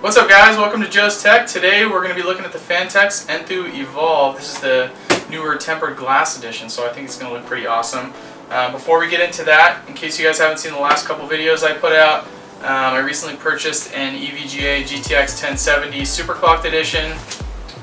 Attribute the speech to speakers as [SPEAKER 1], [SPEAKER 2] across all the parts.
[SPEAKER 1] What's up guys, welcome to Joe's Tech. Today we're going to be looking at the Phanteks Enthoo Evolv. This is the newer tempered glass edition, so I think it's going to look pretty awesome. Before we get into that, in case you guys haven't seen the last couple videos I put out, I recently purchased an EVGA GTX 1070 Superclocked edition.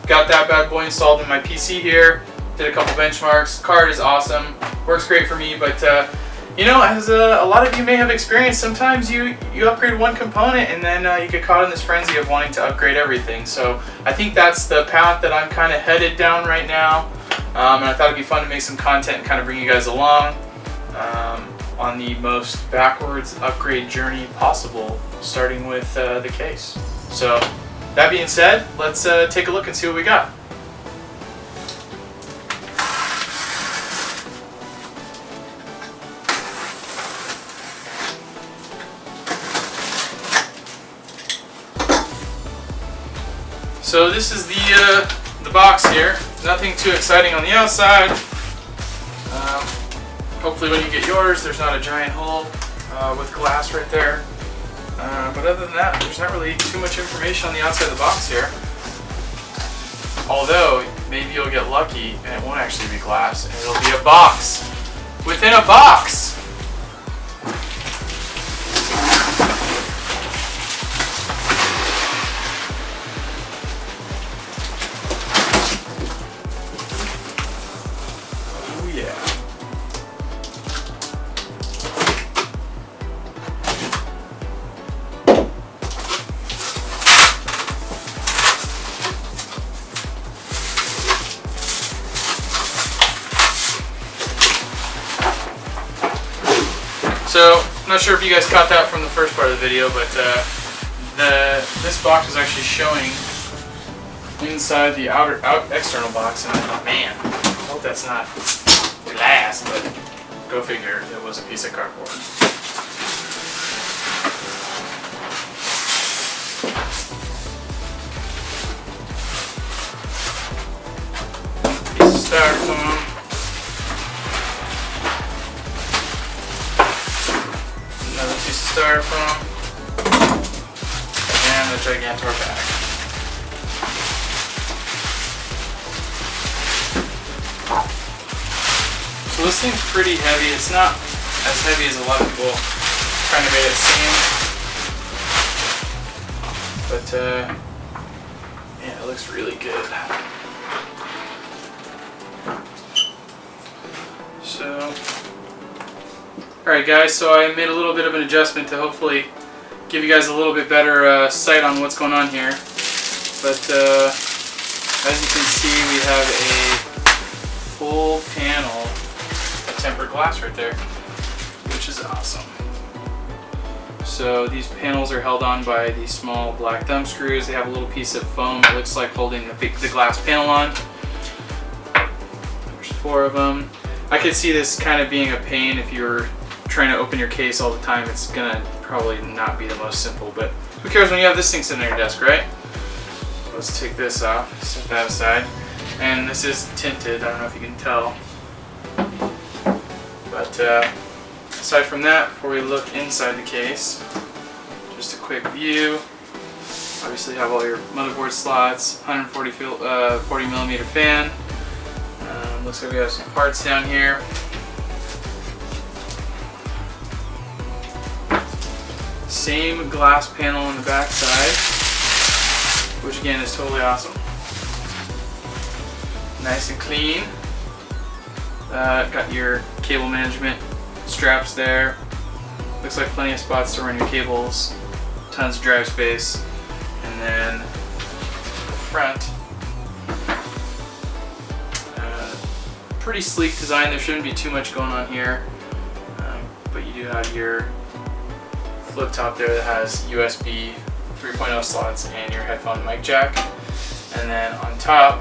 [SPEAKER 1] Got that bad boy installed in my PC here. Did a couple benchmarks. Card is awesome. Works great for me, but you know, as a lot of you may have experienced, sometimes you upgrade one component and then you get caught in this frenzy of wanting to upgrade everything. So I think that's the path that I'm kind of headed down right now. And I thought it'd be fun to make some content and kind of bring you guys along on the most backwards upgrade journey possible, starting with the case. So that being said, let's take a look and see what we got. So this is the box here. Nothing too exciting on the outside. Hopefully when you get yours, there's not a giant hole with glass right there. But other than that, there's not really too much information on the outside of the box here. Although, maybe you'll get lucky and it won't actually be glass, and it'll be a box within a box. So, I'm not sure if you guys caught that from the first part of the video, but this box is actually showing inside the external box, and I thought, man, I hope that's not glass, but go figure, it was a piece of cardboard. Piece of styrofoam. Another piece of styrofoam, and the Gigantor bag. So this thing's pretty heavy. It's not as heavy as a lot of people kind of made it seem, but yeah, it looks really good. So. Alright guys, so I made a little bit of an adjustment to hopefully give you guys a little bit better sight on what's going on here. But as you can see, we have a full panel of tempered glass right there, which is awesome. So these panels are held on by these small black thumb screws. They have a little piece of foam that looks like holding the glass panel on. There's 4 of them. I could see this kind of being a pain if you're trying to open your case all the time. It's gonna probably not be the most simple, but who cares when you have this thing sitting on your desk, right? Let's take this off, set that aside. And this is tinted, I don't know if you can tell. But aside from that, before we look inside the case, just a quick view. Obviously you have all your motherboard slots, 40 millimeter fan. Looks like we have some parts down here. Same glass panel on the back side, which again is totally awesome. Nice and clean. Got your cable management straps there. Looks like plenty of spots to run your cables. Tons of drive space. And then the front. Pretty sleek design. There shouldn't be too much going on here. But you do have your flip top there that has USB 3.0 slots and your headphone mic jack, and then on top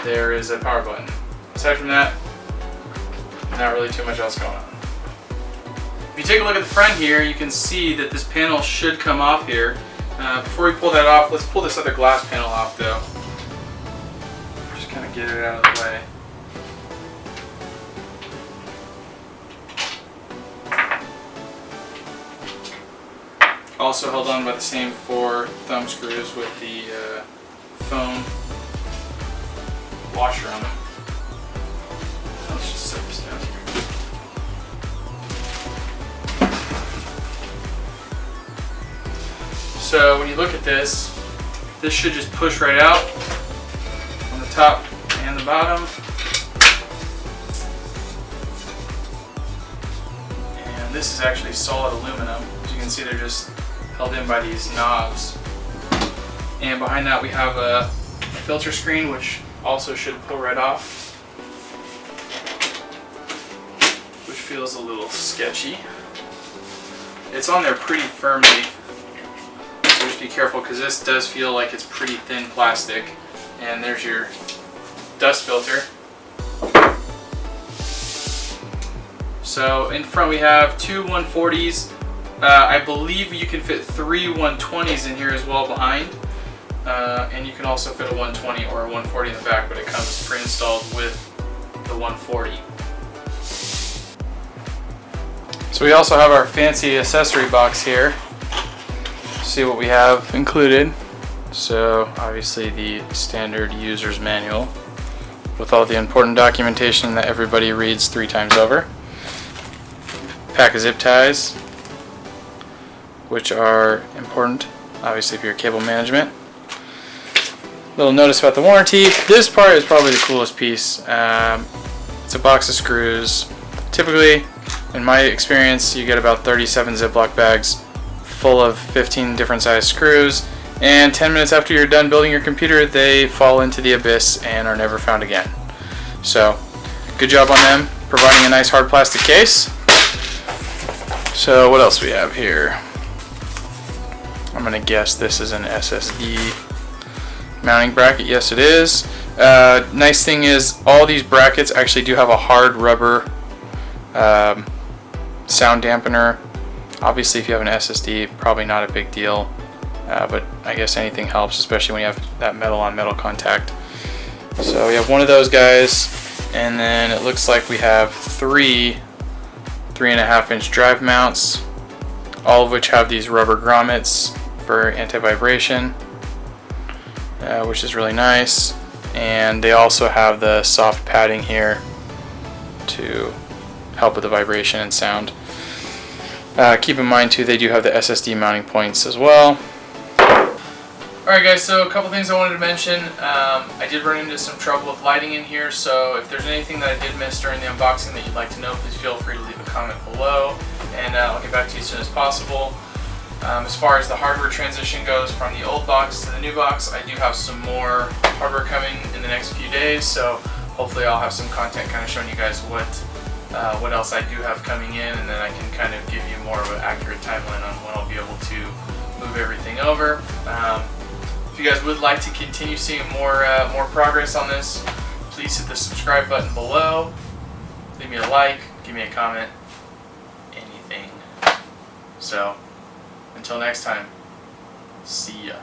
[SPEAKER 1] there is a power button. Aside from that, not really too much else going on. If you take a look at the front here, you can see that this panel should come off here. Before we pull that off, let's pull this other glass panel off though. Just kind of get it out of the way. Also held on by the same 4 thumb screws with the foam washer on them. Let's just set this down here. So when you look at this should just push right out on the top and the bottom. And this is actually solid aluminum. As you can see, they're just held in by these knobs. And behind that we have a filter screen, which also should pull right off, which feels a little sketchy. It's on there pretty firmly, so just be careful because this does feel like it's pretty thin plastic. And there's your dust filter. So in front we have 2 140s. I believe you can fit 3 120s in here as well behind. And you can also fit a 120 or a 140 in the back, but it comes pre-installed with the 140. So we also have our fancy accessory box here. See what we have included. So obviously the standard user's manual with all the important documentation that everybody reads 3 times over. Pack of zip ties, which are important obviously for your cable management. Little notice about the warranty. This part is probably the coolest piece. It's a box of screws. Typically, in my experience, you get about 37 Ziploc bags full of 15 different size screws, and 10 minutes after you're done building your computer, they fall into the abyss and are never found again. So, good job on them providing a nice hard plastic case. So what else we have here? I'm gonna guess this is an SSD mounting bracket. Yes, it is. Nice thing is all these brackets actually do have a hard rubber sound dampener. Obviously, if you have an SSD, probably not a big deal, but I guess anything helps, especially when you have that metal on metal contact. So we have one of those guys, and then it looks like we have 3 3.5-inch drive mounts, all of which have these rubber grommets for anti-vibration, which is really nice. And they also have the soft padding here to help with the vibration and sound. Keep in mind too, they do have the SSD mounting points as well. Alright guys, so a couple things I wanted to mention. I did run into some trouble with lighting in here, so if there's anything that I did miss during the unboxing that you'd like to know, please feel free to leave a comment below, and I'll get back to you as soon as possible. As far as the hardware transition goes from the old box to the new box, I do have some more hardware coming in the next few days, so hopefully I'll have some content kind of showing you guys what else I do have coming in, and then I can kind of give you more of an accurate timeline on when I'll be able to move everything over. If you guys would like to continue seeing more progress on this, please hit the subscribe button below. Leave me a like, give me a comment, anything. So, until next time, see ya.